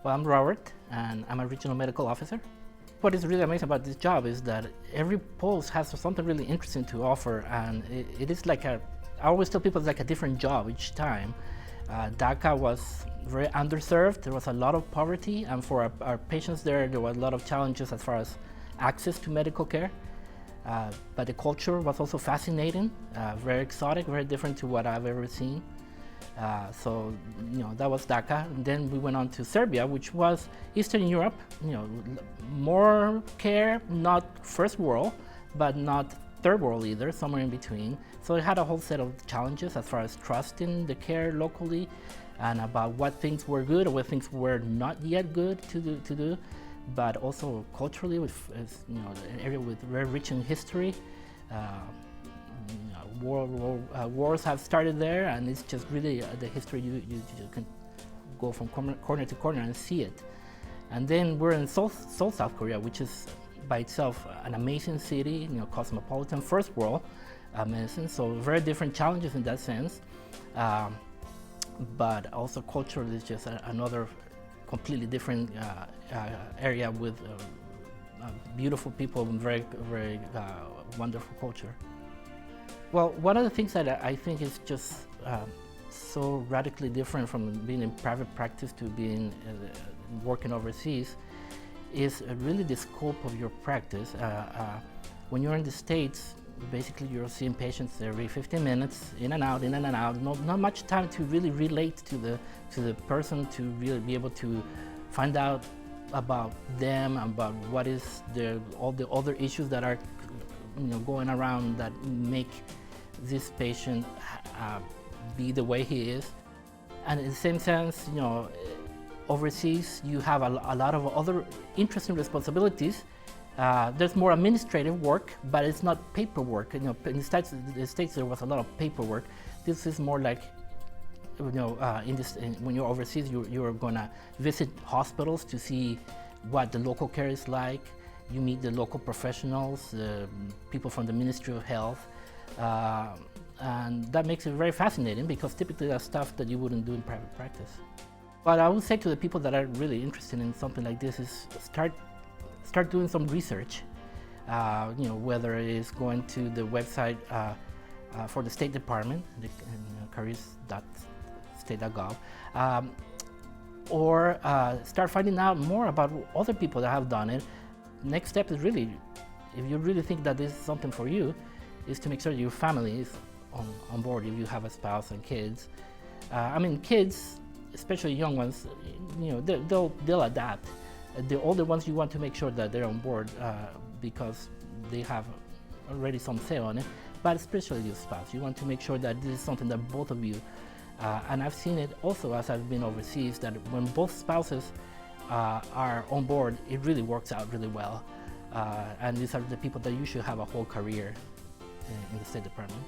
Well, I'm Robert, and I'm a regional medical officer. What is really amazing about this job is that every post has something really interesting to offer, and it is like I always tell people it's like a different job each time. Dhaka was very underserved. There was a lot of poverty, and for our patients there were a lot of challenges as far as access to medical care. But the culture was also fascinating, very exotic, very different to what I've ever seen. So, that was Dhaka. And then we went on to Serbia, which was Eastern Europe, more care, not first world, but not third world either, somewhere in between. So it had a whole set of challenges as far as trusting the care locally and about what things were good or what things were not yet good to do. But also culturally, an area with very rich in history. Wars have started there, and it's just really the history you can go from corner to corner and see it. And then we're in Seoul, South Korea, which is by itself an amazing city, cosmopolitan, first world medicine. So very different challenges in that sense, but also culturally is just another completely different area with beautiful people and very wonderful culture. Well, one of the things that I think is just so radically different from being in private practice to being working overseas is really the scope of your practice. When you're in the States, basically you're seeing patients every 15 minutes, in and out, not much time to really relate to the person, to really be able to find out about them, about what is all the other issues that are going around that make this patient be the way he is. And in the same sense, overseas you have a lot of other interesting responsibilities. There's more administrative work, but it's not paperwork. In the States there was a lot of paperwork. This is more like, when you're overseas, you're gonna visit hospitals to see what the local care is like. You meet the local professionals, people from the Ministry of Health, and that makes it very fascinating because typically that's stuff that you wouldn't do in private practice. What I would say to the people that are really interested in something like this is start doing some research. Whether it is going to the website for the State Department, careers.state.gov, or start finding out more about other people that have done it. Next step is really, if you really think that this is something for you, is to make sure your family is on board if you have a spouse and kids. Kids, especially young ones, they'll adapt. The older ones, you want to make sure that they're on board because they have already some say on it, but especially your spouse. You want to make sure that this is something that both of you, and I've seen it also as I've been overseas, that when both spouses are on board, it really works out really well. And these are the people that you should have a whole career in the State Department.